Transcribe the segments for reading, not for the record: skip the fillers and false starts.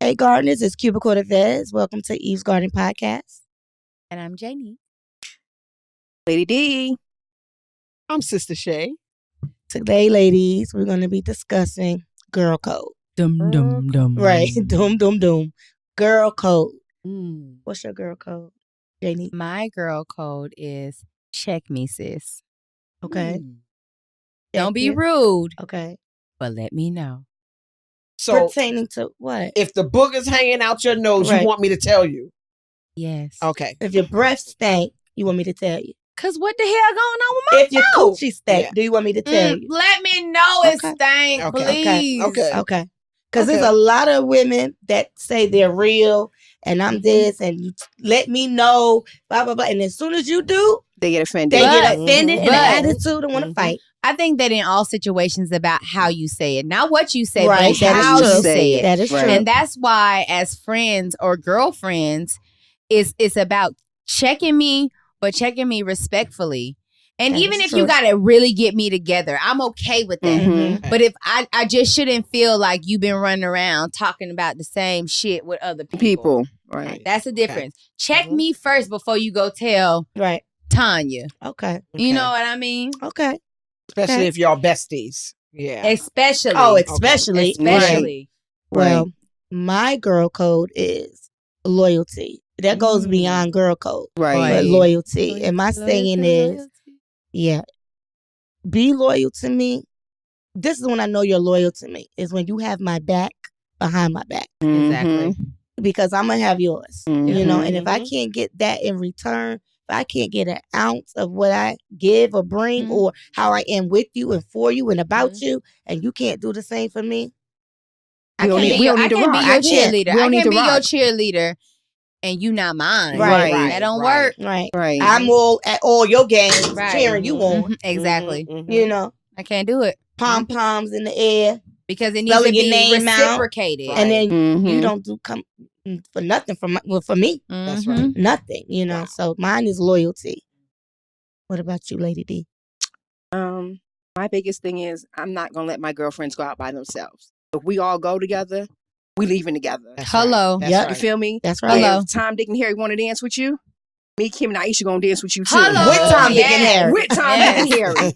Hey, gardeners, it's Cubicle to Vez. Welcome to Eve's Garden Podcast. And I'm Janie. Lady D. I'm Sistah Shay. Today, ladies, we're going to be discussing girl code. Dum dum dum. Right. Doom. Girl code. Mm. What's your girl code, Janie? My girl code is check me, sis. Okay. Don't be rude, Okay. but let me know. So Pertaining to what? if the booger's hanging out your nose, Right. you want me to tell you? Yes. Okay. If your breath stank, you want me to tell you. Cause what the hell going on with my If your nose? coochie stank, Yeah. do you want me to tell you? Let me know it Okay. stank, Okay. please. Okay. Because there's a lot of women that say they're real and I'm this and you let me know, blah, blah, blah. And as soon as you do, They get offended. they get But- offended and but- an attitude and want to fight. I think that in all situations about how you say it, not what you say, Right, but that is how true. you say it. That is Right. true. And that's why, as friends or girlfriends, it's about checking me, but checking me respectfully. And That even is if true. you gotta really get me together, I'm okay with that. Mhm. But if I just shouldn't feel like you've been running around talking about the same shit with other people. Right. That's the difference. Check Mhm. me first before you go tell Right. Tanya. Okay. You know what I mean? Okay. Especially Okay. if y'all besties. Yeah. Especially. Oh, especially. especially. Well, my girl code is loyalty. That goes beyond girl code. Right. But loyalty. And my Loyalty, saying is, loyalty. yeah, be loyal to me. This is when I know you're loyal to me, is when you have my back behind my back. Exactly. Because I'm going to have yours. You know, and if I Mhm. can't get that in return, if I can't get an ounce of what I give or bring Mhm. or how I am with you and for you and about Mhm. you, and you can't do the same for me, We don't need- I we don't need can't to be rock. your I can't. cheerleader. We I don't need can't to be your rock. cheerleader and you not mine. Right. That don't work. right? Right. I'm all at all your games, Right. cheering you on. Mhm. Exactly. Mhm. You know, I can't do it pom poms in the air, because it needs Spelling to your be name out. reciprocated. Right. and then you Mhm. don't do come for nothing for me, That's Mhm. right. nothing. You know, Wow. so mine is loyalty. What about you, Lady D? My biggest thing is I'm not gonna let my girlfriends go out by themselves. If we all go together, we leaving together. That's Hello. Right. That's Yep. You right. feel me? That's right. Hello. If Tom, Dick, and Harry want to dance with you, me, Kim, and Aisha gonna dance with you too. Hello. With Tom, Dick, and Yes. Harry. With Tom, Yes. Dick, and Harry.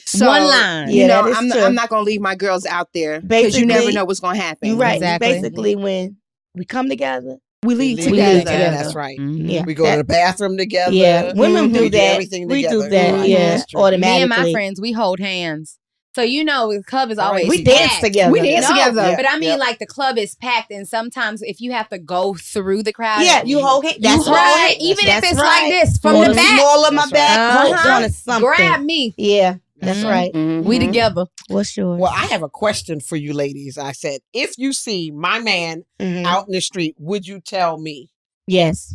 So, One line. Yeah, You know, that is true. I'm not gonna leave my girls out there because you never Basically, know what's gonna happen. You're right. Exactly. Basically, when we come together, We leave We together. leave together. That's right. Mhm. yeah, We go to the bathroom together. yeah, women Mhm. do We do that. everything We do together. that. Right. Yeah, That's true. automatically. Me and my friends, we hold hands. So you know the club is All right. always we packed. dance together. We dance No, together. but I mean, Yep. like the club is packed, and sometimes if you have to go through the crowd, Yeah, you hold hands. you That's hold right. hand, even That's if it's right. like this from Or the back. small of my That's back, right. hold Uh-huh. on to something. Grab me. Yeah, that's Mhm. right. Mhm. We together. What's yours? Well, I have a question for you ladies. I said, if you see my man Mhm. out in the street, would you tell me? Yes,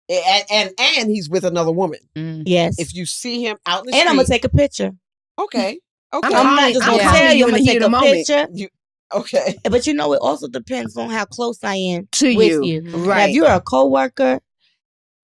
And he's with another woman. yes. If you see him out in the And I'm gonna street, take a picture. okay. I'm Okay. I'm not just I'm gonna calling tell you. you I'm in gonna the heat take of a the moment. picture. Okay. But you know, it also depends on how close I am To with you. you. Mhm. Now, if Right. you're a coworker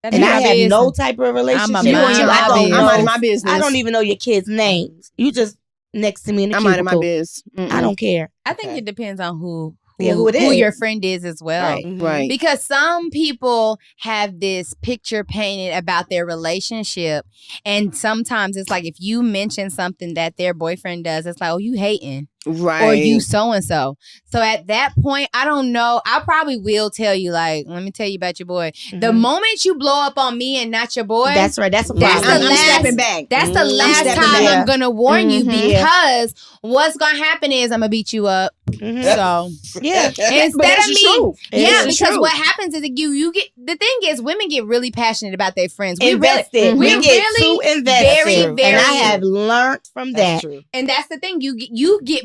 That and ain't I my have no business. type of relationship You with mind you, my I don't business. I'm minding know. my business. I don't even know your kids' names. You just next to me in the I'm minding my cubicle. biz. I don't care. I think Okay. it depends on who Who it is. your friend is as well. Right. Right. Because some people have this picture painted about their relationship, and sometimes it's like if you mention something that their boyfriend does, it's like, oh, you hating. Right. Or you so and so. So at that point, I don't know. I probably will tell you, like, let me tell you about your boy. The Mhm. moment you blow up on me and not your boy, That's right. That's a That's problem. the I'm last- stepping back. that's the Mm, last stepping time back. I'm gonna warn you, Mhm. because what's gonna happen is I'm gonna beat you up. Mhm. So Yeah. But instead that's of the me, truth. It yeah, is. because what happens is that you get, the thing is, women get really passionate about their friends. We really, Invested. we're We get really too invested. very, That's true. very, and I have learned from That's that. true. and that's the thing. You get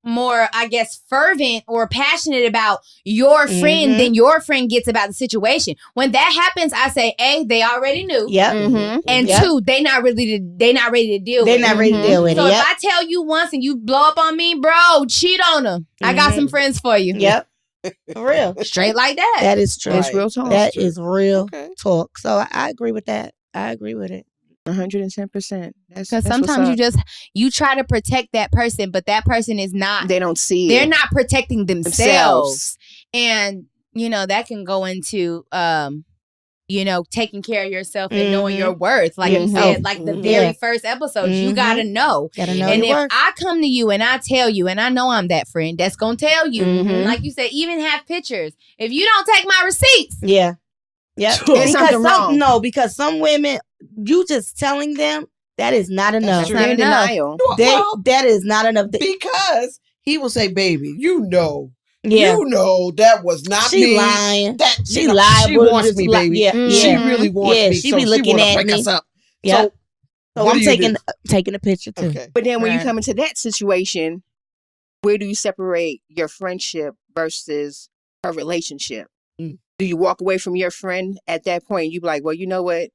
more, I guess, fervent or passionate about your friend Mhm. than your friend gets about the situation. When that happens, I say, A, they already knew. Yep. Mhm. And Yep. two, they not ready to deal They're with not it. ready to deal with So it. if Yep. I tell you once and you blow up on me, bro, cheat on them. I got Mhm. some friends for you. Yep. For real. Straight like that. That is true. It's real talk. That true. is real Okay. talk. So I agree with that. I agree with it. 110%. Because sometimes you try to protect that person, but that person is not. they don't see They're it. not protecting themselves. And, that can go into, taking care of yourself and knowing your worth. Like you said, like the very first episode, you got to know. Gotta know And your if worth. I come to you and I tell you, and I know I'm that friend that's going to tell you, like you said, even have pictures. If you don't take my receipts. Yeah. Yeah. There's something wrong. No, because some women, you just telling them, that is not enough. That's not enough. Denial. That is not enough. Because he will say, baby, you know Yeah. that was not She me. lying. That She you know, liable. She wants me, baby. Yeah. She Yeah. really wants Yeah, me. she So be looking wanna at break me. us up. Yeah. So So what I'm do you taking a picture too. Okay. But then when you Right. come into that situation, where do you separate your friendship versus her relationship? Mm. Do you walk away from your friend at that point? You be like, well, you know what?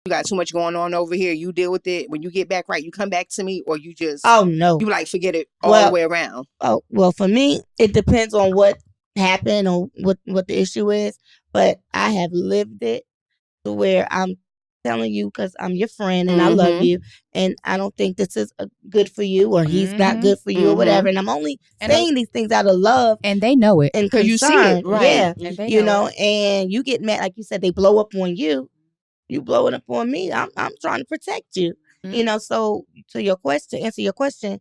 You got too much going on over here. You deal with it. When you get back right, you come back to me, or you just Oh no. you like forget it all the way around. Oh well, for me, it depends on what happened or what the issue is. But I have lived it to where I'm telling you because I'm your friend and I love you, and I don't think this is good for you, or he's not good for you, or whatever. And I'm only saying these things out of love And they know it. and 'Cause concern. you see it, right. Yeah, And they you know know, and you get mad, like you said, they blow up on you. You blow it up on me. I'm trying to protect you. You know, so to answer your question,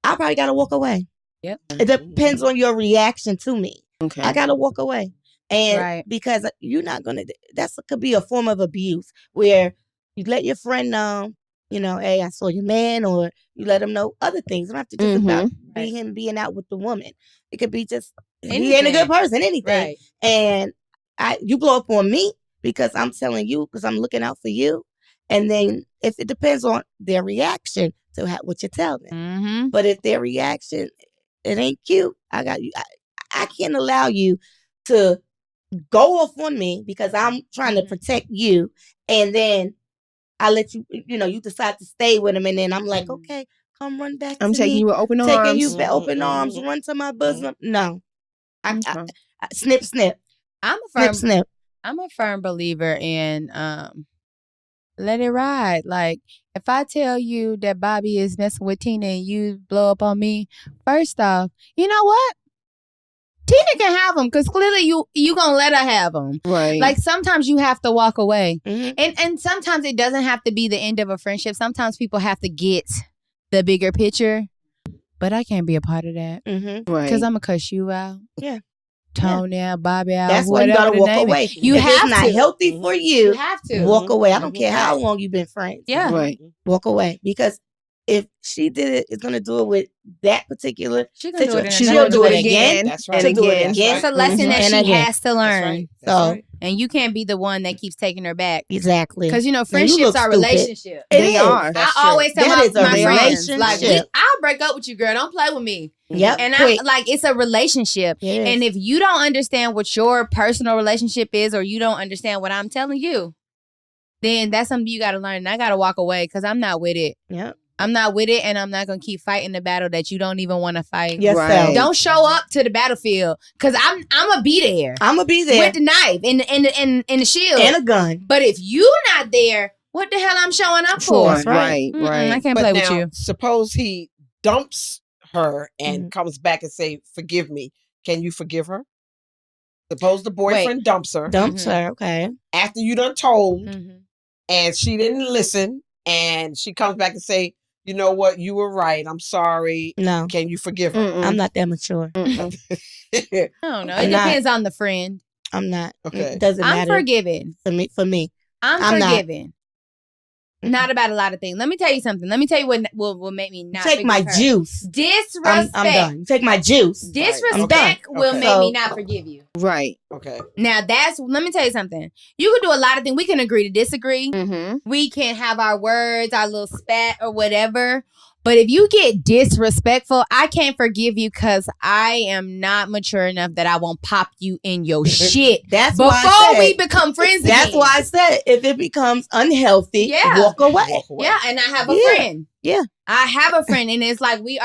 I probably gotta walk away. Yep. It depends on your reaction to me. Okay. I gotta walk away. And Right. because you're not gonna, could be a form of abuse where you let your friend know, hey, I saw your man, or you let him know other things. It don't have to just about be him being out with the woman. It could be just he ain't a good person, anything. Right. And you blow up on me because I'm telling you, because I'm looking out for you. And then if it depends on their reaction to what you tell them. Mm-hmm. But if their reaction, it ain't cute, I got you. I can't allow you to go off on me because I'm trying to protect you, and then I let you, you decide to stay with him, and then I'm like, okay, come run back I'm to taking me. you with open arms. Taking you with open arms, run to my bosom. No. I snip, snip. I'm a firm believer in let it ride. Like, if I tell you that Bobby is messing with Tina and you blow up on me, first off, you know what? Tina can have him because clearly you gonna let her have him. Right. Like, sometimes you have to walk away. Mm-hmm. And sometimes it doesn't have to be the end of a friendship. Sometimes people have to get the bigger picture. But I can't be a part of that. Mm-hmm. Right. Because I'm going to cuss you out. Yeah. Tone out, Bobby out. That's why you gotta walk away. You if have it's not to. healthy for you, You have to. walk away. I don't care how long you've been friends. Yeah. Right. Walk away. Because if she did it, it's gonna do it with that particular She gonna do it in situation. another She'll do it way. again. That's right. And again. It's a lesson that And she again. has to learn. So And you can't be the one that keeps taking her back. exactly. Because, Now, you friendships look are stupid. relationships. They are. I always tell That is a my friends, like, relationship. I'll break up with you, girl. Don't play with me. Yep. And quick. it's a relationship. It is. And if you don't understand what your personal relationship is, or you don't understand what I'm telling you, then that's something you got to learn. And I got to walk away because I'm not with it. Yep. I'm not with it, and I'm not going to keep fighting the battle that you don't even want to fight. Yes, Right. Don't show up to the battlefield because I'm going to be there. I'm gonna be there With the knife and the shield. and a gun. But if you not there, what the hell I'm showing up for? That's right. Mm-mm, I Right. can't But play now, with you. suppose he dumps her and Mhm. comes back and say, forgive me. Can you forgive her? Suppose the boyfriend dumps her Dumps her, okay. after you done told Mhm. and she didn't listen, and she comes back and say, you know what, you were right. I'm sorry. No, Can you forgive her? Mm-mm. I'm not that mature. Mm-mm. I don't know. It I'm not. depends on the friend. I'm not. Okay. It doesn't I'm matter forgiving. for me. I'm I'm not. forgiving. Not about a lot of things. Let me tell you something. Let me tell you what will make me not Take my forgive her. juice. Disrespect. I'm done. Take my juice. Disrespect I'm done. will Okay. make So- me not forgive you. Right. Okay. Now let me tell you something. You can do a lot of things. We can agree to disagree. Mm-hmm. We can have our words, our little spat or whatever. But if you get disrespectful, I can't forgive you because I am not mature enough that I won't pop you in your shit That's why I before said, we become friends again. That's why I said if it becomes unhealthy, Yeah. walk away. Walk away. Yeah, and I have a Yeah. friend. Yeah. I have a friend, and it's like we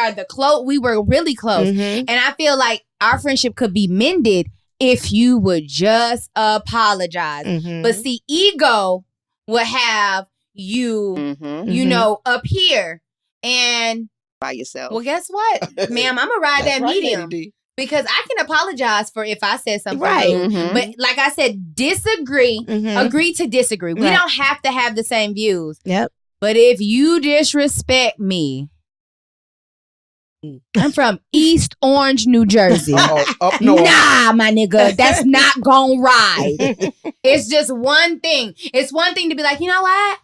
were really close. Mhm. And I feel like our friendship could be mended if you would just apologize. Mhm. But see, ego would have you, Mm-hmm. you Mhm. know, up here. And By yourself. well, guess what, ma'am? I'm gonna ride That's that right, medium. Lady D. Because I can apologize for if I said something Right. rude. But like I said, disagree, agree to disagree. We don't have to have the same views. Yep. But if you disrespect me, I'm from East Orange, New Jersey. Up north. Nah, my nigga, that's not gonna ride. It's just one thing. It's one thing to be like, you know what?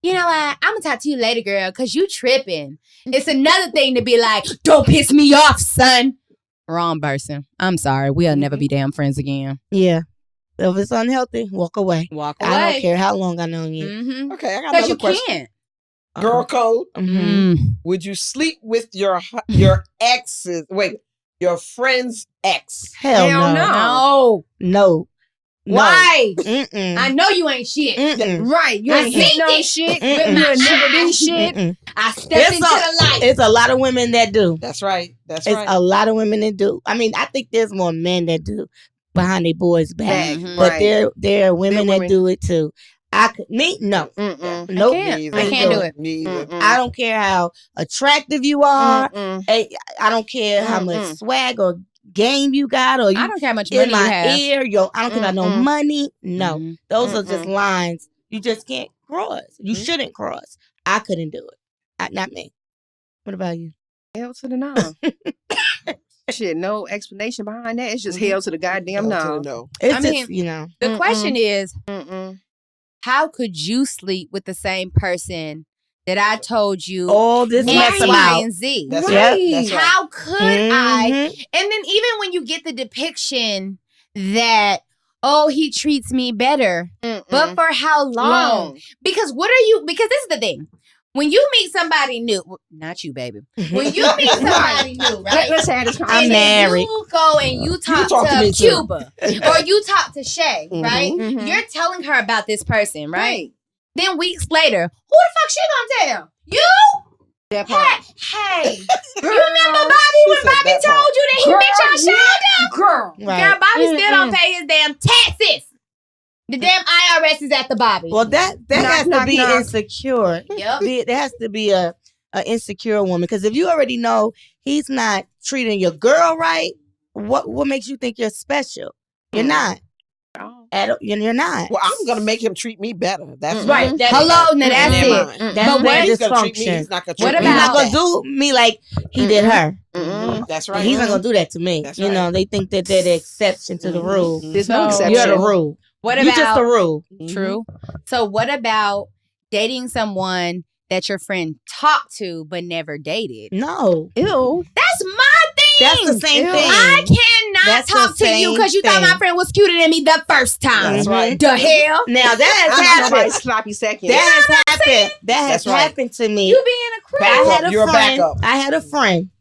I'm gonna talk to you later, girl, because you tripping. It's another thing to be like, don't piss me off, son. Wrong person. I'm sorry. We'll never be damn friends again. Yeah. If it's unhealthy, walk away. Walk away. I don't care how long I known you. Okay, I got another question. Can't. Girl code. Would you sleep with your ex's? Wait, your friend's ex? Hell no. No. Why? I know you ain't shit. Right. You ain't hitting no shit. You never do shit. I stepped into the light. It's a lot of women that do. That's right. It's a lot of women that do. I mean, I think there's more men that do behind their boys' back. But there are women that do it too. No. Nope. I can't do it. I don't care how attractive you are. I don't care how much swag or game you got, or I don't care how much money in my you have. ear. I don't care about no money. No, those are just lines you just can't cross. You shouldn't cross. I couldn't do it. Not me. What about you? Hell to the no. Shit, no explanation behind that. It's just hell to the goddamn no. It's just, the question is, how could you sleep with the same person that I told you all this X, Y, and Z? That's right. How could I? And then even when you get the depiction that, oh, he treats me better, but for how long? Because because this is the thing. When you meet somebody new, not you, baby. When you meet somebody new, right? Let's have this I'm married. You go and you talk to Cuba or you talk to Shay, right? You're telling her about this person, right? Then weeks later, who the fuck she gonna tell? You? That part. Hey, you remember Bobby when Bobby told you that he bit your shoulder? Girl, Bobby still don't pay his damn taxes. The damn IRS is at the Bobby. Well, that has to be insecure. Yep. There has to be a insecure woman, because if you already know he's not treating your girl right, what makes you think you're special? You're not. You're not. Well, I'm gonna make him treat me better. That's right. Hello, now that's it. That's where he's gonna treat me. He's not gonna treat me. He's not gonna do me like he did her. That's right. He's not gonna do that to me. That's right. They think that they're the exception to the rule. There's no exception. You're the rule. What about you just the rule? True. So what about dating someone that your friend talked to but never dated? No. Ew. That's my thing. That's the same thing. I cannot talk to you because you thought my friend was cuter than me the first time. That's right. The hell? Now that has happened. Sloppy second. That has happened. That has happened to me. You being a creep. I had a friend,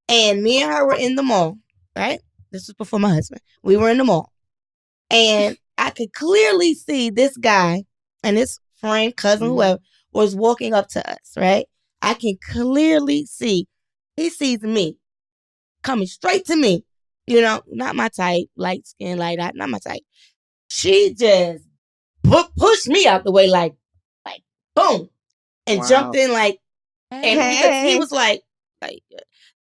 and me and her were in the mall. Right. This was before my husband. We were in the mall, and I could clearly see this guy and his friend, cousin, whoever, was walking up to us, right? I can clearly see he sees me coming straight to me. Not my type, light skin, light eye, not my type. She just pushed me out the way, like boom, and jumped in and because he was like,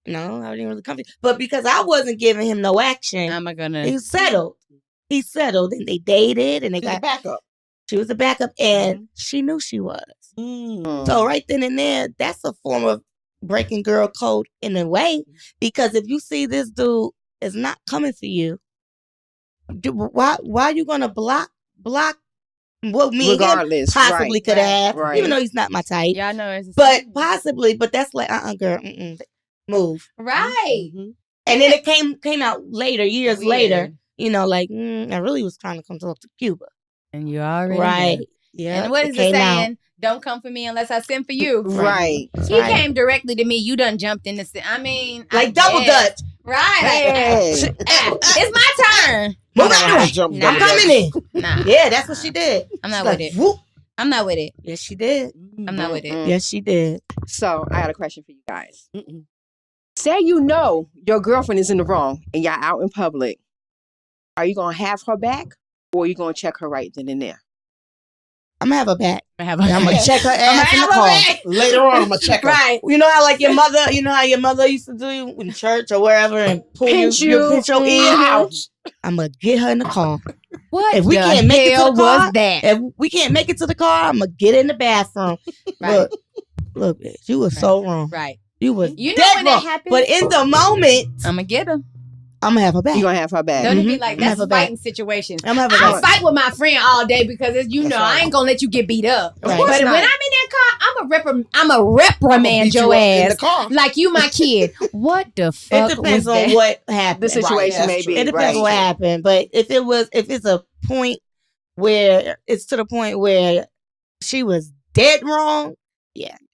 no, I didn't really come to you. But because I wasn't giving him no action, he settled. He settled, and they dated, and they got backup. She was a backup, and she knew she was. So right then and there, that's a form of breaking girl code in a way, because if you see this dude is not coming for you, why are you gonna block what me regardless possibly could have, even though he's not my type. Yeah, I know. But possibly, but that's like girl, move right. And then it came out later, years later. I really was trying to come talk to Cuba. And you already right. Did. Yeah. And what is it saying? Don't come for me unless I send for you. Right. He came directly to me. You done jumped in the... I mean... Like double dutch. Right. Hey. It's my turn. Move out the way. I'm coming in. Nah. Yeah, that's what she did. I'm not with it. Whoop. I'm not with it. Yes, she did. I'm not with it. Yes, she did. So, I got a question for you guys. Say your girlfriend is in the wrong and y'all out in public. Are you going to have her back, or are you going to check her right then and there? I'm gonna have her back. I'm gonna check her ass in the car. Later on, I'm gonna check her. Right. You know how like your mother, you know how your mother used to do you in church or wherever and pinch your ear. Ouch. I'm gonna get her in the car. What if we the can't make it to hell the car, was that? if we can't make it to the car, I'm gonna get in the bathroom. Right. Look, bitch, you was so wrong. Right. You was You know dead when wrong. that happens? But in the moment, I'm gonna get her. I'm gonna have her back. You gonna have her back. Don't it be like I'm gonna that's have a her fighting situation. I'm gonna have her I'll back. fight with my friend all day because it's, you That's know right. I ain't gonna let you get beat up. Right. But when I'm in that car, I'm a reprimand beat you your up in the ass car. like you my kid. What the fuck? It depends was on that? what happened. The situation Right, may that's be. true. It depends on what happened. But if it's a point where it's to the point where she was dead wrong,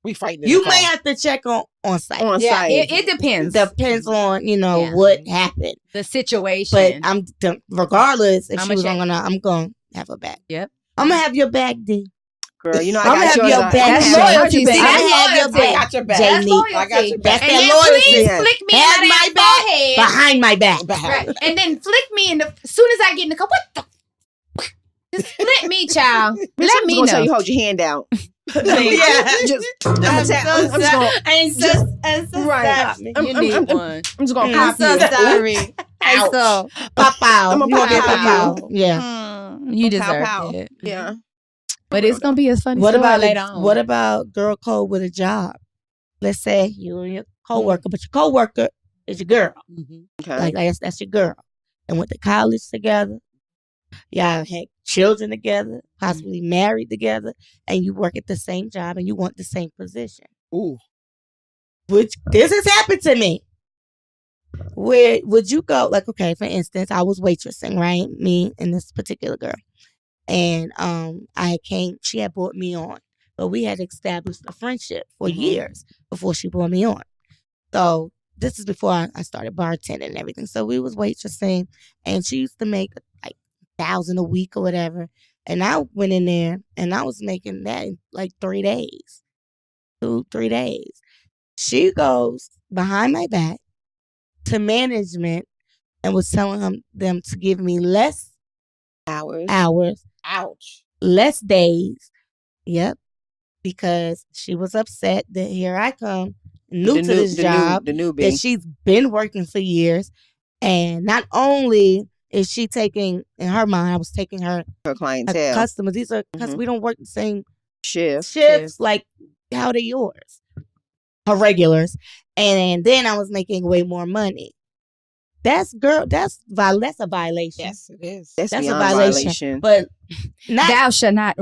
We fighting in you the car. may have to check on site. On Yeah, site. it depends. Depends on Yeah. what happened. The situation. But regardless, if I'ma she was check. I'm gonna have her back. Yep. I'm gonna have your back, D. Girl, you know I I'm gonna got have yours your on. back. That's I'ma have loyalty. your See, back. that's I'ma have your loyalty. I back. got your back. J. Neat. I got your back. That's and that then loyalty. please Yes. flick me Have in my that back forehead. behind my back. Right. And then flick me in the as soon as I get in the car. What the just flick me, child. Bitch, Let I'm me just gonna tell know. you hold your hand out. Yeah. I'm just gonna. I'm so Right. sorry. You need one. I'm just gonna I'm pop you. sorry. Ouch. So Pop out. I'ma You gonna get pop pop out. out. Yeah. you Pow, deserve pow. it. Yeah. But it's gonna be a funny What story about later on. What about girl code with a job? Let's say you and your coworker, but your coworker is your girl. Okay. Like that's your girl, and went to college together. Y'all had children together, possibly married together, and you work at the same job and you want the same position. Ooh. Which this has happened to me. Where would you go? Like, okay, for instance, I was waitressing, right? Me and this particular girl. And she had brought me on. But we had established a friendship for years before she brought me on. So this is before I started bartending and everything. So we was waitressing, and she used to make like $1,000 a week or whatever. And I went in there and I was making that in like 3 days. 2-3 days. She goes behind my back to management and was telling them to give me less hours, Ouch. less days. Yep. Because she was upset that here I come, new to this job, the newbie. that she's been working for years. And not only is she taking, in her mind, I was taking her clientele. customers. These are customers. We don't work the same shifts like how they yours. Her regulars. And then I was making way more money. That's a violation. Yes, it is. That's a beyond violation. But not Thou shall not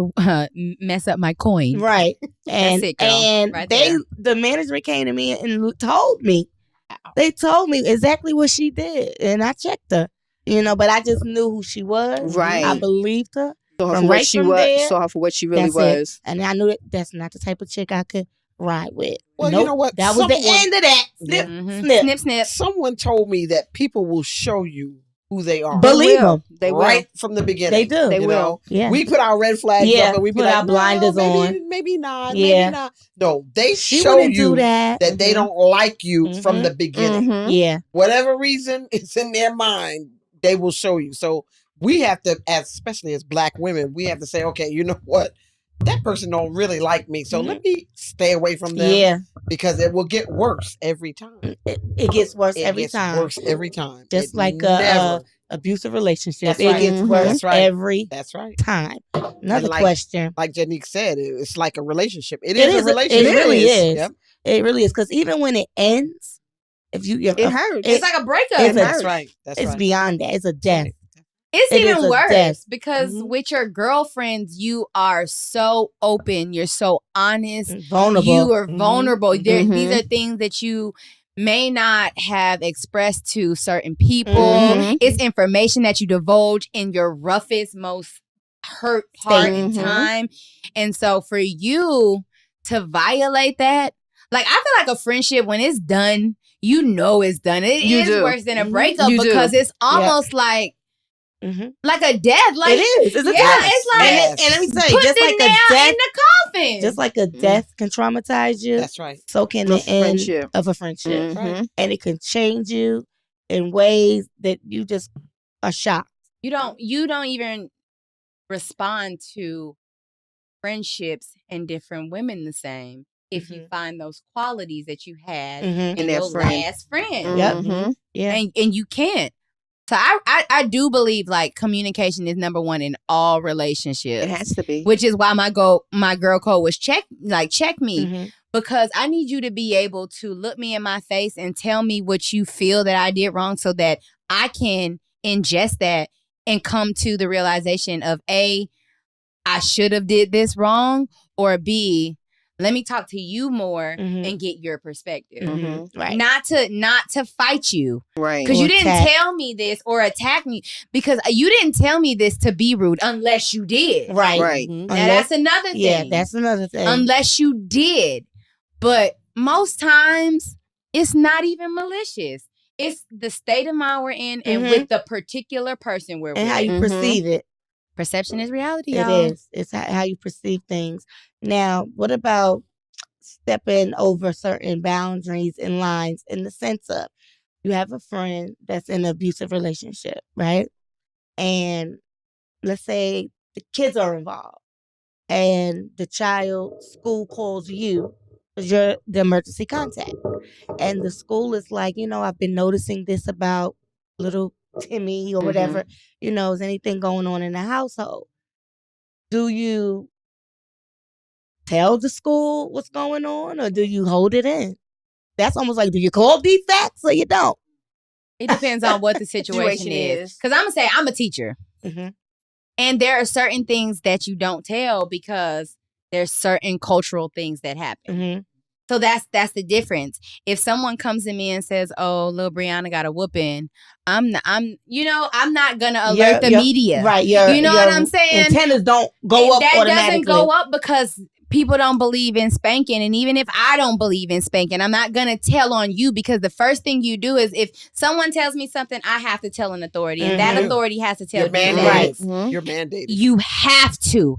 mess up my coin. right. And That's it, girl. and Right the management came to me and told me. They told me exactly what she did, and I checked her. But I just knew who she was. Right. I believed her. Saw her From for what right she from was. there, Saw her for what she really That's was. it. And I knew that's not the type of chick I could ride with. Well, Nope. you know what? That was the end of that. Snip, snip. Snip, snip. Someone told me that people will show you who they are. Believe them. They will. right from the beginning. They do. They you will. know? Yeah. We put our red flags Yeah, up and we be put like, our blinders maybe, on. Maybe not. Yeah. Maybe not. No, they She show wouldn't you do that. they don't like you from the beginning. Yeah. Whatever reason it's in their mind, they will show you. So we have to, especially as Black women, we have to say, okay, you know what? That person don't really like me, so let me stay away from them. Yeah. Because it will get worse every time. It gets worse every time. Worse every time. Just It like never. abusive relationship. That's It right. gets worse That's right. every That's right. time. Another like- question. Like Janique said, it's like a relationship. It It is is a relationship. It really is. Yep. It really is. Because even when it ends, if you It hurts. It's like a breakup. It's That's right. That's it's right. beyond that. It's a death. It's It even is a worse death. because with your girlfriends, you are so open. You're so honest. Vulnerable. You are vulnerable. Mhm. These are things that you may not have expressed to certain people. Mhm. It's information that you divulge in your roughest, most hurt part in Mhm. time. And so for you to violate that, like I feel like a friendship, when it's done, you know it's done. It You is do. worse than a Mhm. breakup You do. because it's almost like a death. Like It is. It's a yeah, death. it's like And let me tell you, put just the like nail a death, in the coffin. just like a death can traumatize you, That's right. so can A the end friendship. of a friendship. Mhm. And it can change you in ways that you just are shocked. you don't even respond to friendships and different women the same if you find those qualities that you had Mhm. in that your friend. last friend. Yep. Mhm. Yeah. And you can't. So I do believe like communication is number one in all relationships. It has to be. Which is why my girl code was check me. Mhm. Because I need you to be able to look me in my face and tell me what you feel that I did wrong so that I can ingest that and come to the realization of A, I should have did this wrong, or B, let me talk to you more and get your perspective. Mhm. Right. Not to fight you. Right. Because Or you didn't attack. tell me this or attack me because you didn't tell me this to be rude unless you did. Right. Right. Mhm. Now that's another thing. Yeah, that's another thing. Unless you did. But most times it's not even malicious. It's the state of mind we're in and with the particular person we're and with. how you perceive it. Perception is reality, It y'all. is. It's how you perceive things. Now, what about stepping over certain boundaries and lines in the sense of you have a friend that's in an abusive relationship, right? And let's say the kids are involved and the child's school calls you because you're the emergency contact. And the school is like, I've been noticing this about little Timmy or whatever, is anything going on in the household? Do you tell the school what's going on or do you hold it in? That's almost like, do you call these facts or you don't? It depends on what the situation is. Because I'm going to say I'm a teacher. Mm-hmm. And there are certain things that you don't tell because there's certain cultural things that happen. Mm-hmm. So that's the difference. If someone comes to me and says, "Oh, little Brianna got a whooping," I'm not gonna alert the media. Right. You know what I'm saying? Antennas don't go up that automatically. Doesn't go up because people don't believe in spanking. And even if I don't believe in spanking, I'm not gonna tell on you because the first thing you do is if someone tells me something, I have to tell an authority. And that authority has to tell You're me. mandated. You're mandated. You have to.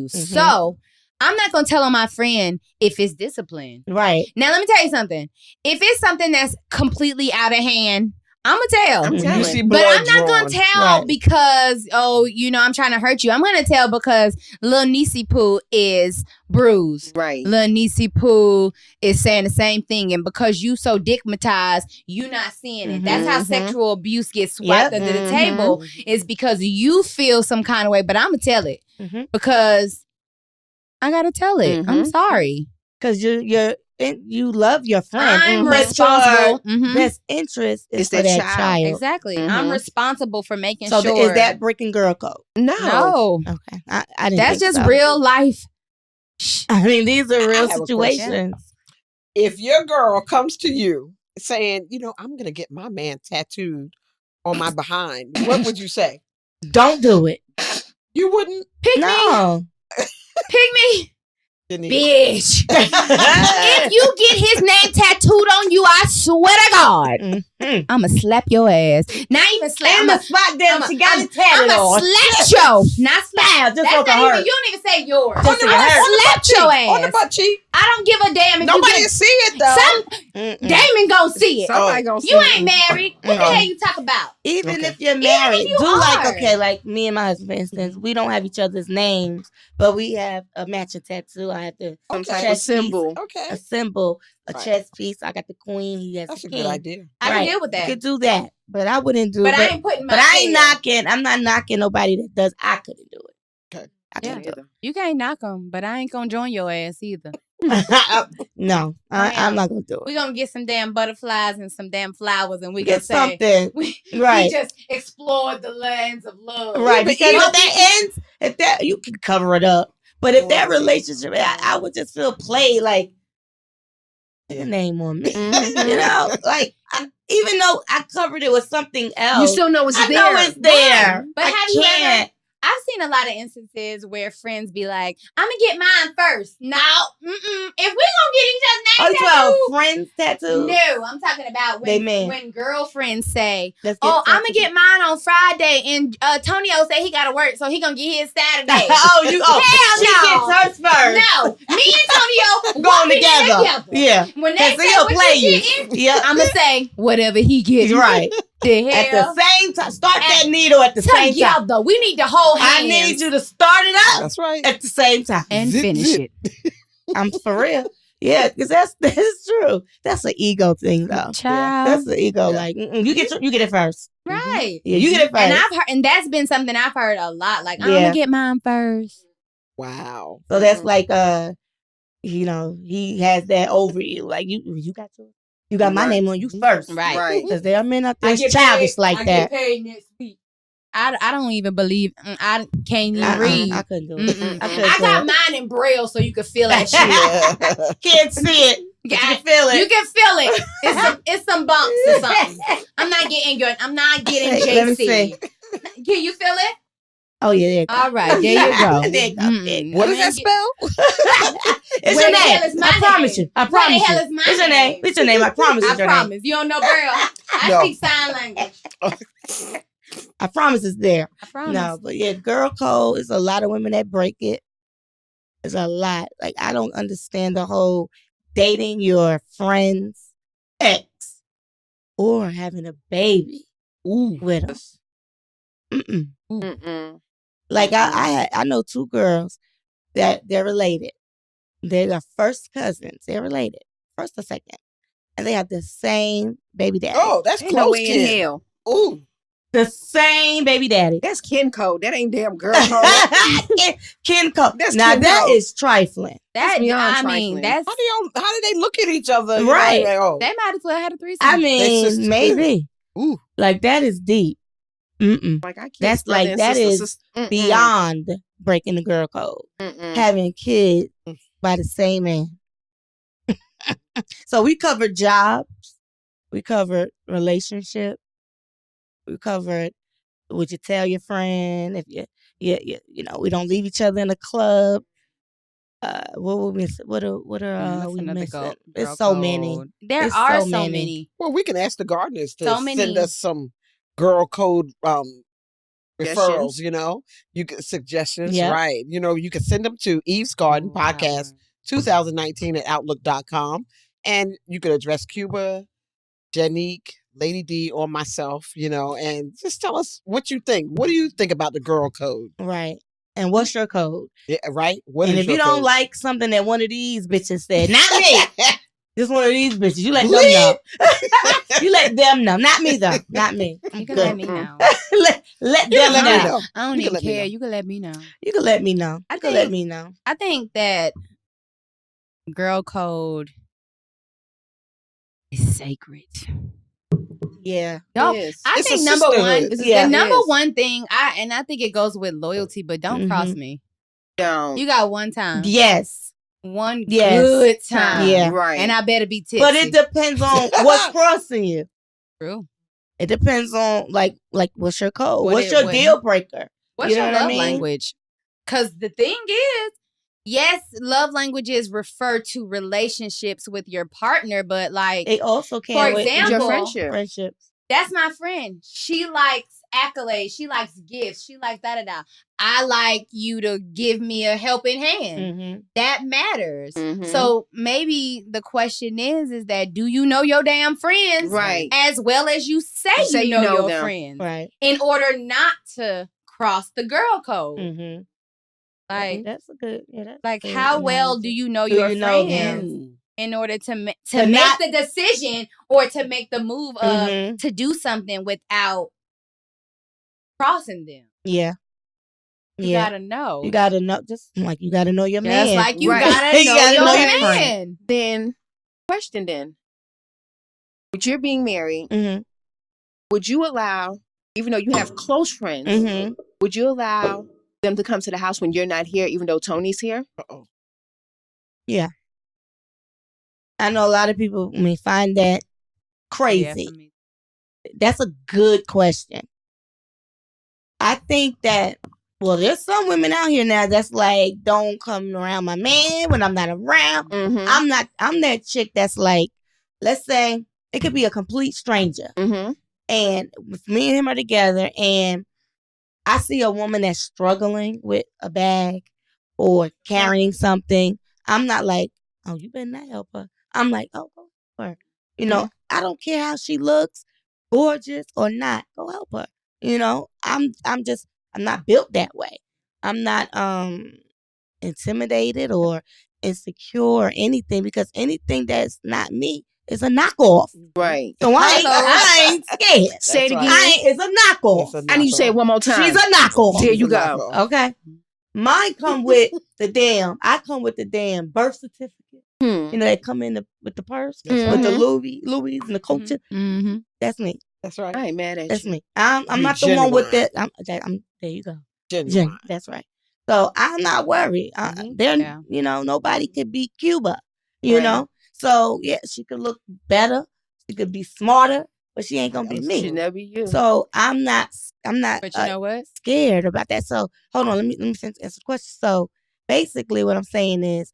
So I'm not going to tell on my friend if it's discipline. Right. Now, let me tell you something. If it's something that's completely out of hand, I'm going to tell. I'm telling. But I'm not going to tell because, I'm trying to hurt you. I'm going to tell because Lil Niecy Poo is bruised. Right. Lil Niecy Poo is saying the same thing. And because you so dickmatized, you not seeing it. That's how sexual abuse gets swiped under the table is because you feel some kind of way. But I'm going to tell it because I got to tell it. I'm sorry. Because you love your friend. I'm responsible. Best interest is for that child. Exactly. I'm responsible for making sure. So is that breaking girl code? No. Okay. I didn't That's think just so. real life. I mean, these are real situations. If your girl comes to you saying, I'm going to get my man tattooed on my behind, what would you say? Don't do it. You wouldn't? Pick me. Pick me. Bitch. If you get his name tattooed on you, I swear to God, I'ma slap your ass. Not even slap. In the spot that she got it tatted on. I'ma slap you. Not slap. Just That's on the not even, hurt. you don't even say yours. Just I'ma slap your ass. On the butt cheek. I don't give a damn if Nobody you get, see it though. Damon gonna see it. Somebody gonna see You it. ain't married. What the hell you talk about? Even if you're married, if you do are. like me and my husband, for instance, we don't have each other's names, but we have a matching tattoo. I have the Some type of chest piece, symbol. Okay. a symbol, a chest piece. I got the queen. He has That's the a king. good idea. I can deal with You that. could do that, but I wouldn't do. But I ain't putting my But I ain't tail. knocking. I'm not knocking nobody that does. I couldn't do it. Okay. I couldn't do You can't knock them, but I ain't gonna join your ass either. it. No, I'm not gonna do We it. gonna get some damn butterflies and some damn flowers, and we Get gonna say something we right. just explored the lands of love. Right, but because even- if that ends, if that you can cover it up. But if that relationship, I would just feel played. Like put a name on me, like even though I covered it with something else, You still know it's I there. know it's there. But I have you can't. ever? I've seen a lot of instances where friends be like, "I'm gonna get mine first." No, if we gonna get each other's Oh, name you talking tattooed, about friends tattoo? no, I'm talking about They men. when girlfriends say, Let's get "Oh, I'm gonna tattooed. get mine on Friday," and Tonio say he gotta work, so he gonna get his Saturday. Oh, you? Oh, Hell she no. gets hers first. No, me and Tonio Going walking in together. Yeah. When they Because say he'll what play you you. getting, Yeah. I'm gonna say whatever he gets. Right. The At hell? the same time. Start that needle at the same time. Together. We need to hold hands. I need you to start it up. That's right. At the same time. And Zip, finish zip. it. I'm for real. Yeah, because that's true. That's an ego thing, though. Child. That's the ego. Yeah. Like you get it first. Right. Yeah, you get it first. And I've heard, and that's been something I've heard a lot. Like, I'm Yeah. gonna get mine first. Wow. So that's like he has that over you. Like you got yours. You got my Right. name on you first. Right. Because there are men out there childish like that. Get paid next week. I don't even believe. I can't even read. I couldn't do it. Mm-mm. I couldn't I do got it. mine in braille so you can feel that shit. Can't see it. But you can feel it. You can feel it. It's some bumps or something. I'm not getting Let me see. JC. Can you feel it? Oh yeah. All right, there you go. There you go. Mm-mm. What does that spell? It's Where your the hell name. is my I promise name? you. I Where promise the you. hell is my It's your name. name? It's your name. I promise I it's your promise. name. You don't know braille. I No. speak sign language. I promise it's there. I promise. No, but yeah, girl code is a lot of women that break it. It's a lot. Like I don't understand the whole dating your friend's ex or having a baby with them. Mm-mm. Mm-mm. Like I know two girls that they're related. They are first cousins. They're related, first or second, and they have the same baby daddy. Oh, that's Ain't no close, way in kid. hell. Ooh. The same baby daddy. That's kin code. That ain't damn girl code. Kin code. That's Now kin that code. is trifling. That beyond I mean, trifling. that's How do they look at each other? You know, Right. like, oh. they might as well have a threesome. I sisters mean, maybe. Ooh. Like that is deep. Mm-mm. Like I can't. That's brother like and that sister, is sister. Mm-mm. beyond breaking the girl code. Mm-mm. Having kids by the same man. So we covered jobs. We covered relationship. We covered would you tell your friend if you know we don't leave each other in a club. What we miss? What are That's we another missing? girl It's so many. code. There It's are so so many. many. Well, we can ask the gardeners to So send many. us some girl code referrals, Suggestions. you know. You can suggestions, Yep. right. You know, you can send them to Eve's Garden Oh, that Podcast one. 2019 at outlook.com. And you can address Cuba, Janique, Lady D, or myself, you know, and just tell us what you think. What do you think about the girl code? Right. And what's your code? Yeah, right? What And is if you your don't code? like something that one of these bitches said, not me. Just one of these bitches. You let them Please? know. You let them know. Not me though. Not me. I'm You can good. let me know. let You them can let me know. know. I don't You can even let me care. know. You can let me know. You can let me know. I You can let think- me know. I think that girl code is sacred. Yeah. No, Yes. I It's think a number one, sisterhood. Yeah. the number Yes. one thing, I think it goes with loyalty, but don't cross me. Don't. You got one time, Yes. one Yes. good time, Yeah. Right. and I better be tipsy. But it depends on what's crossing you. True. It depends on like what's your code? What What's it- your what- deal breaker? What's You know your what I love mean? language? Because the thing is, yes, love languages refer to relationships with your partner, but like, It also can for with example, your friendship. friendships. that's my friend. She likes accolades. She likes gifts. She likes da-da-da. I like you to give me a helping hand. Mm-hmm. That matters. Mhm. So maybe the question is that do you know your damn friends Right. as well as you say you know your them. friends Right. in order not to cross the girl code? Mm-hmm. Like, that's a good. Yeah, that's like a good how well analogy. do you know Do your you know friends them? in order to make not- the decision or to make the move of Mhm. to do something without crossing them? Yeah. You Yeah. gotta know. You gotta know. Just like you gotta know your Just man. like you Right. gotta You know gotta your know your friend. man. Then, question then. But you're being married. Mm-hmm. Would you allow, even though you have close friends, Mm-hmm. would you allow them to come to the house when you're not here, even though Tony's here? Uh-oh. I know a lot of people may find that crazy. Yeah, for me. That's a good question. I think that, well, there's some women out here now that's like, don't come around my man when I'm not around. Mm-hmm. I'm that chick that's like, let's say it could be a complete stranger. Mm-hmm. And if me and him are together and I see a woman that's struggling with a bag or carrying something, I'm not like, oh, you better not help her. I'm like, oh, go for her. You know, I don't care how she looks. gorgeous or not, go help her. You know, I'm not built that way. I'm not intimidated or insecure or anything, because anything that's not me is a knockoff. Right. So I ain't scared. Say it again. It's a knockoff. I need you to say it one more time. She's a knockoff. There you go. Okay. Mine come with I come with the damn birth certificate. You know, they come in with the purse, with the Louis and the culture. That's me. That's right. I ain't mad at That's you. me. I'm not the one with that. I'm there you go. Genuine. That's right. So I'm not worried. You know, nobody could beat Cuba. You know? So yeah, she could look better. She could be smarter, but she ain't gonna be me. She'll never be you. So I'm not But you know what? scared about that. So hold on, let me answer the question. So basically what I'm saying is,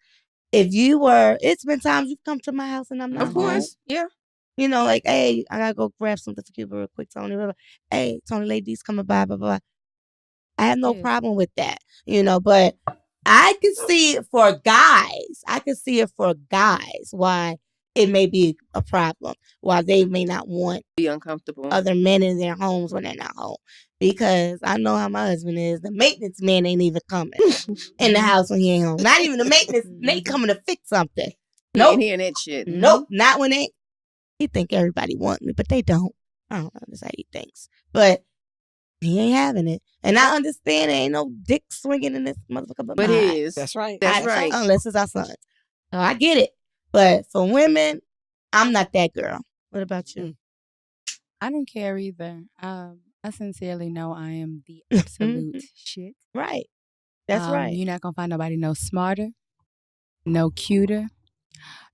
it's been times you've come to my house and I'm not Of course. home. Yeah. You know, like, hey, I gotta go grab something for Cuba real quick, Tony. Blah, blah. Hey, Tony, ladies coming by, blah, blah, blah. I have no problem with that, you know, but I can see it for guys. Why it may be a problem, why they may not want Be uncomfortable. other men in their homes when they're not home. Because I know how my husband is. The maintenance man ain't even coming in the house when he ain't home. Not even the maintenance, they coming to fix something. Nope. Ain't hearing that shit. Nope, not when he think everybody want me, but they don't. I don't know, that's how he thinks. But he ain't having it. And I understand there ain't no dick swinging in this motherfucker but But mine. it is. That's right. That's right. Unless it's our son. So I get it. But for women, I'm not that girl. What about you? I don't care either. I sincerely know I am the absolute shit. Right. That's right. You're not going to find nobody no smarter, no cuter,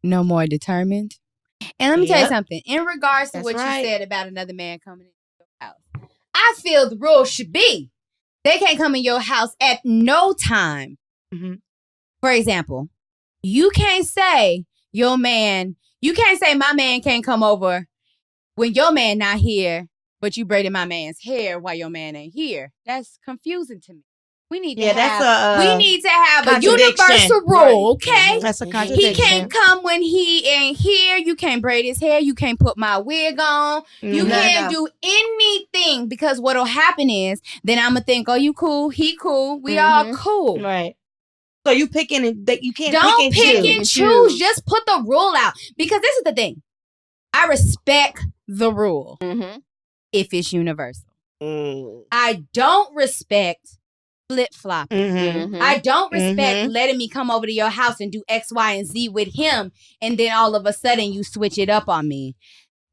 no more determined. And let me tell you something. In regards to what you said about another man coming in your house, I feel the rule should be they can't come in your house at no time. For example, you can't say my man can't come over when your man not here, but you braided my man's hair while your man ain't here. That's confusing to me. We need to have a universal rule, okay? That's a contradiction. He can't come when he ain't here. You can't braid his hair. You can't put my wig on. You can't do anything, because what'll happen is then I'm going to think, oh, you cool, he cool, we all cool. Right. So you picking and you can't Don't pick and choose. Just put the rule out. Because this is the thing. I respect the rule if it's universal. I don't respect flip-flopping. I don't respect letting me come over to your house and do X, Y, and Z with him, and then all of a sudden you switch it up on me.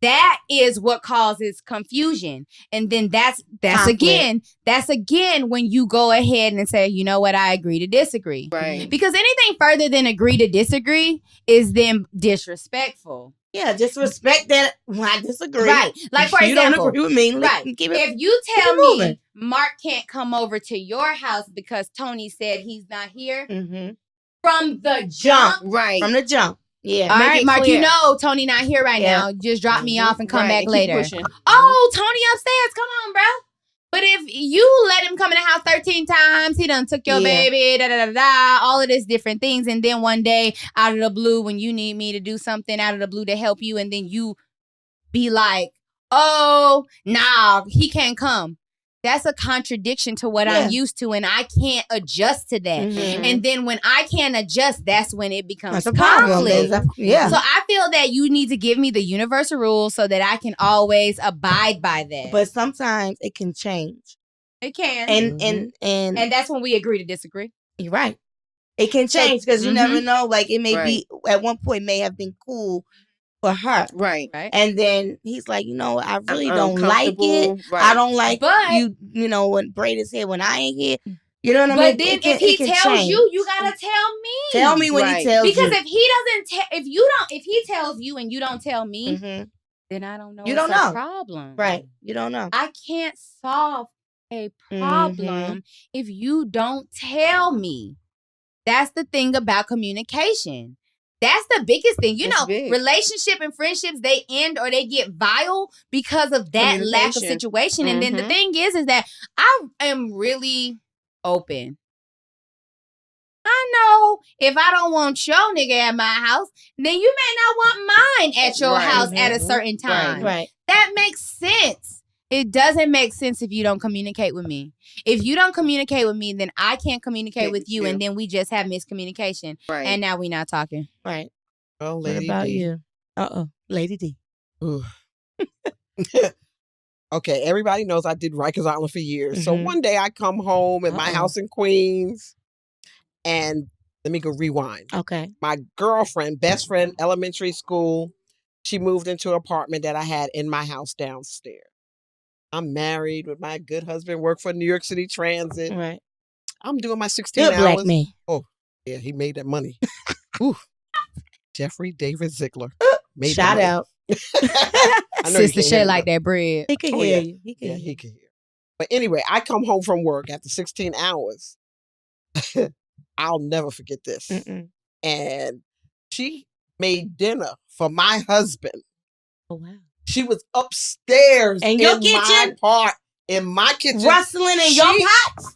That is what causes confusion. And then that's again when you go ahead and say, you know what, I agree to disagree. Right. Because anything further than agree to disagree is then disrespectful. Yeah, just respect that I disagree. Right. Like, for you example, don't agree with me. Right. If you tell me Mark can't come over to your house because Tony said he's not here, from the jump. Right. From the jump. Yeah. All right, Mark, you know Tony not here right now. Just drop me off and come back later. Oh, Tony upstairs. Come on, bro. But if you let him come in the house 13 times, he done took your baby, all of this different things. And then one day, out of the blue, when you need me to do something out of the blue to help you, and then you be like, oh, nah, he can't come. That's a contradiction to what I'm used to, and I can't adjust to that. And then when I can't adjust, that's when it becomes conflict. So I feel that you need to give me the universal rules so that I can always abide by that. But sometimes it can change. It can. And that's when we agree to disagree. You're right. It can change because you never know. Like, it may be, at one point, may have been cool for her. Right. And then he's like, you know, I really don't like it. I don't like you know, when Braid is here when I ain't here. You know what I mean? But then if he tells you, you gotta tell me. Tell me when he tells you. Because if he doesn't if he tells you and you don't tell me, then I don't know. You don't know. Problem. Right. You don't know. I can't solve a problem if you don't tell me. That's the thing about communication. That's the biggest thing. You know, relationship and friendships, they end or they get vile because of that lack of situation. And then the thing is that I am really open. I know if I don't want your nigga at my house, then you may not want mine at your house at a certain time. Right. That makes sense. It doesn't make sense if you don't communicate with me. If you don't communicate with me, then I can't communicate with you, and then we just have miscommunication. Right. And now we're not talking. Right. Oh, What Lady about D. you? Lady D. Ooh. Okay, everybody knows I did Rikers Island for years. So one day I come home at my house in Queens, and let me go rewind. Okay. My girlfriend, best friend, elementary school, she moved into an apartment that I had in my house downstairs. I'm married with my good husband, work for New York City Transit. Right. I'm doing my 16 Good hours. black man. Oh, yeah, he made that money. Ooh. Jeffrey David Ziegler. Made Shout that out. I know you Sistah can't Shay hear like me. that bread. He can Oh, hear yeah. you. He can Yeah, hear he you. can hear. But anyway, I come home from work after 16 hours. I'll never forget this. And she made dinner for my husband. Oh, wow. She was upstairs In your my kitchen? part, in my kitchen. Rustling in your pots?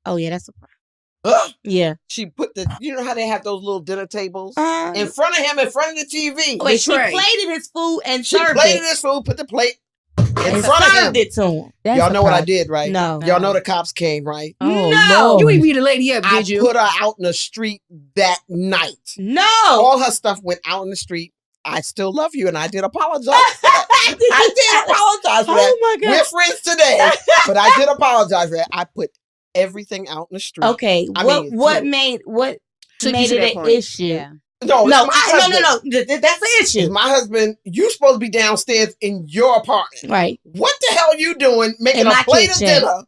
Oh, yeah, that's a problem. Yeah. She put you know how they have those little dinner tables? Uh, In front of him, in front of the TV. Wait, she tray. plated his food and She served plated it. his food, put the plate in And front of him. served it to him. That's Y'all a know what I problem. did, right? No. Y'all know the cops came, right? Oh, No. Lord. You ain't beat the lady up, I did you? put her out in the street that night. No. All her stuff went out in the street. I still love you, and I did apologize for that. I did apologize for that. Oh, my God. We're friends today, but I did apologize for that. I put everything out in the street. Okay. What made Took you made to it that an point. issue? Yeah. No, No, it's my husband. no. That's the It's issue. my husband. You supposed to be downstairs in your apartment. Right. What the hell are you doing making In a my plate kitchen. of dinner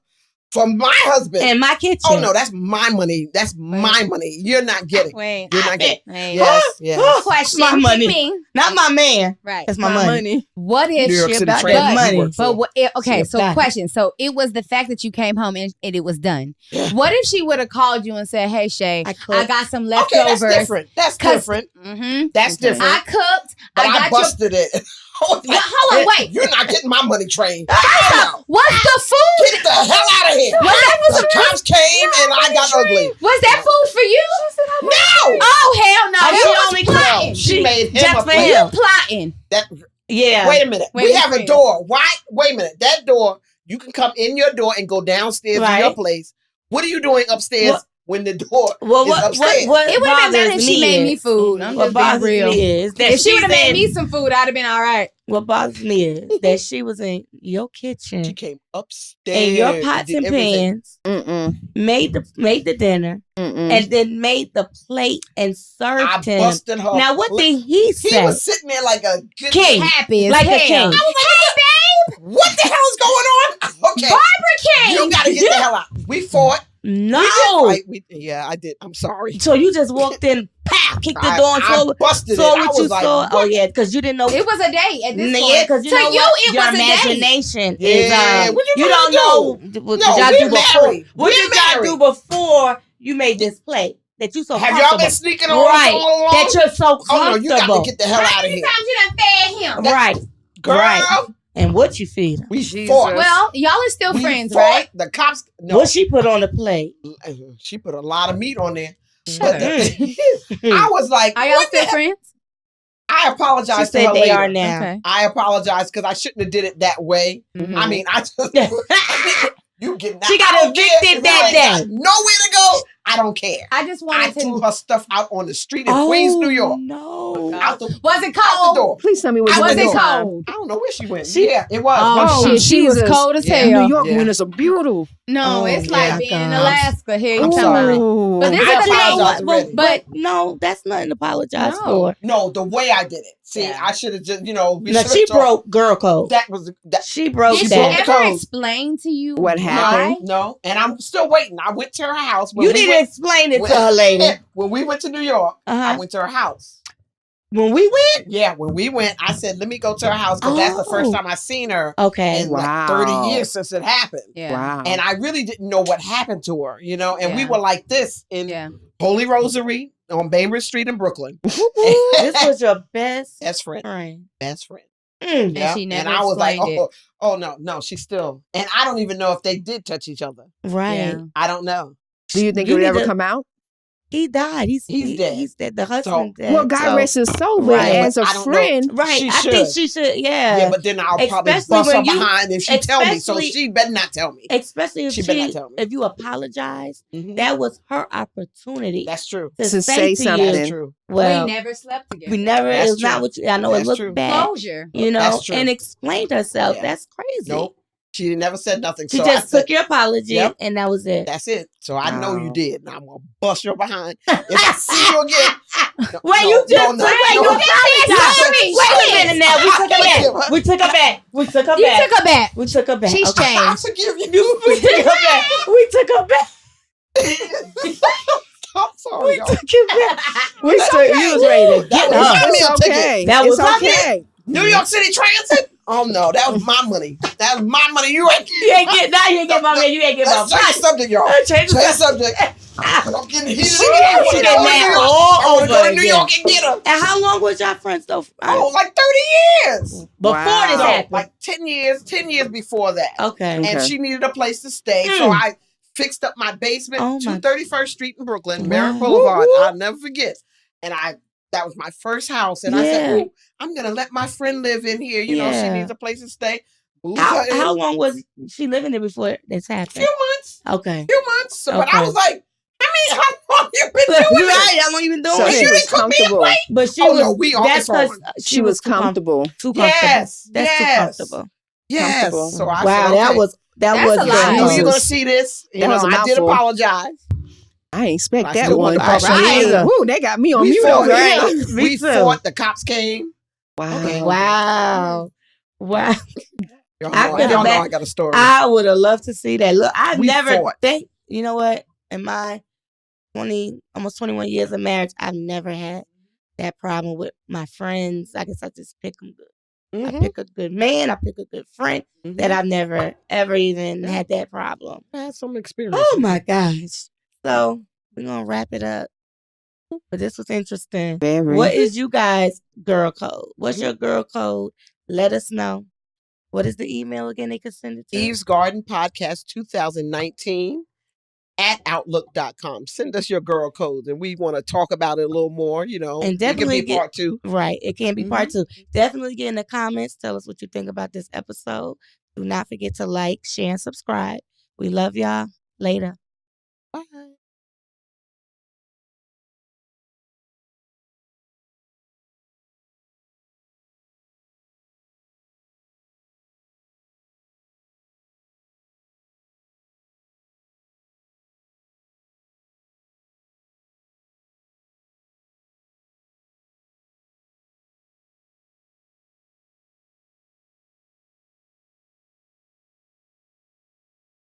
for my husband? In my kitchen. Oh no, that's my money. That's my money. You're not getting. Wait. You're not getting. Wait. Yes. Question. My money. Me. Not my man. Right. That's my money. What if New York she City about Transit. that money? you work for. But what, okay, She so about it. question. So it was the fact that you came home and it was done. What if she would have called you and said, "Hey Shay, I got some Okay, leftovers." that's different. That's different. That's different. I cooked. But I got busted it. Hold on, wait. You're not getting my money train. What's the food? Get the hell out of here. The cops came and I got ugly. Was that food for you? No. Oh hell no! Oh, You she was only plotting. She made him just a for plate. him. You plotting. Yeah. Wait a minute. Wait, We wait, have a wait. door. Why? Wait a minute. That door, you can come in your door and go downstairs to your Right. place. What are you doing upstairs when the door Well, is what upstairs? It would have been better bothers if she me made me is- food. I'm What just being bothers real. me is that If she would have made in- me some food, I'd have been all right. What bothers me is that she was in your She kitchen came upstairs. and your pots did and everything. pans, made the dinner, and then made the plate and I served him. busted her. Now, what plate. did he He say? was sitting there like a good King. Happy as Like a hell. king. I was like, hey, babe. What the hell is going on? Okay. Barbara came. You gotta get the hell out. We fought. No. We did fight. Yeah, I did. I'm sorry. So you just walked in, pow, kicked the door and I saw busted saw it. I what you was like, saw. what? Oh yeah, because you didn't know. It was a date at this Yeah, point. because you to know you, what? it Your was a date. imagination Yeah, is what you don't gonna know do? what No, y'all we're do before. married. What We're did y'all married. do before you made this plate that you so Have comfortable? y'all been sneaking on right? us all along? That you're so comfortable. Oh no, you got to get the hell How out of many here. times you done fed him? right, Girl, right. And what you feed him? we Jesus. fought. Well, y'all are still We friends, fought. right? The cops. No, What she put on the plate? she put a lot of meat on there. Shut But up. the thing is, I was like, Are y'all what still the hell? friends? I She apologize to said her they later. are now. Okay. I apologize because I shouldn't have did it that way. Mhm. I mean, I just you get She got I don't care evicted if that you ain't got day. nowhere to go. I don't care. I just I wanted threw to. her stuff out on the street in Queens, New York. No. Out the, Was it out the cold? door. Please tell me what Out Was the it door. cold? I don't know where she went. She- Yeah, it was. Oh, One shit, she was Jesus. cold as Yeah. hell. New York Yeah. winters are beautiful. No, Oh, it's yeah, like being in God. Alaska. Here, I'm you sorry. Ooh. But this I is the apologize thing. already. But no, that's nothing to apologize No. for. No, the way I did it. See, Yeah. I should have just, we No, should've she talked. broke girl code. That was that. She broke Did she broke that. the ever code. explain to you What why? happened? No, and I'm still waiting. I went to her house. When You we didn't went, explain it to her, lady. when we went to New York, I Uh-huh. went to her house. When we went? Yeah, when we went, I said, let me go to her house because that's the first Oh. time I seen her Okay. in Wow. like 30 years since it happened. Yeah. Wow. And I really didn't know what happened to her, and we Yeah. were like this in Yeah. Holy Rosary on Bainbridge Street in Brooklyn. This was your best Best friend. friend. Best friend. And Yeah. she never and I was like, explained it. oh, no, she's still. And I don't even know if they did touch each other. Right. Yeah. I don't know. Do you think You it would need ever to- come out? He died. He's dead. He's dead. The husband dead. Well, God rest his soul. But right. as a I don't know. friend, Right. I think she should. Yeah. Yeah, but then I'll probably Especially bust her when you- behind if she tell me. So especially- she better not tell me. Especially if She better not tell me. if you apologize, Mhm. that was her opportunity That's true. to To say say to something. you. That's true. Well, we never slept together. we never. That's It's not true. what you. I know That's it looked true. bad. Closure. You know, That's true. and explained herself. Yeah. That's crazy. Nope. She never said nothing. She so just I said, took your apology, Yep. and that was it. that's it. So I know you Wow. did. Now I'm gonna bust your behind. If I see you again. No, Wait, no, you just no, wait, no, you no. apologized. Wait a minute now. We took her Forgive her. back. We took her back. We took her You back. took her back. We took her back. She's Okay. I changed. forgive you. We took her back. We took her back. I'm sorry, y'all. Took her back. we still, you was ready to get was her. my It's meal ticket. okay. That was it's my okay. New York City Transit? Oh no, that was my money. That was my money. You ain't You ain't get now. You ain't get my man. You ain't get my Let's change the subject, y'all. Change the Change the subject. subject. I'm getting heated She again. I get wanna go to mad New York. all I want to go over to New again. York and get her. And how long was y'all friends though? Oh, like 30 years. Before Wow. this No, happened. like 10 years before that. Okay. Okay. And she needed a place to stay. So I fixed up my basement, Oh, my- 231st Street in Brooklyn, Wow. Merritt Boulevard. I'll never forget. And that was my first house. And I said, Yeah. "Ooh, I'm going to let my friend live in here. You know, she Yeah. needs a place to stay." Moved her in. How long was she living there before this happened? Few months. Okay. Few months. So, But I Okay. was like, how long you been doing this? Right, how long you been doing So it? she you was didn't cook me comfortable. But she Oh, was. no, we all That's it's on. because She was too comfortable. Too comfortable. Yes. That's too yes. comfortable. Yes. Comfortable. So I Wow, said, that okay. was That's was a lot. I know Jesus. you're going to see this. You That know, was a I did mouthful. apologize. I ain't expect I that still one. want to bust her Right. either. Woo, they got me on We mute fought. over here. Me We too. fought. The cops came. Wow. Okay. Wow. Wow. Y'all I know, could've y'all know bet- I got a story. I would have loved to see that. Look, I We never fought. think. You know what? In my almost 21 years of marriage, I've never had that problem with my friends. I guess I just pick them good. I Mhm. pick a good man. I pick a good friend. Mhm. That I've never ever even Yeah. had that problem. I had some experience. Oh my gosh! So we're gonna wrap it up. But this was interesting. Very. What is you guys' girl code? What's Mhm. your girl code? Let us know. What is the email again? They could send it to Eve's Garden Podcast 2019 at outlook.com. Send us your girl codes and we want to talk about it a little more. You know, And it can definitely be part 2. Right. It can be part Mm-hmm. 2. Definitely get in the comments. Tell us what you think about this episode. Do not forget to like, share, and subscribe. We love y'all. Later.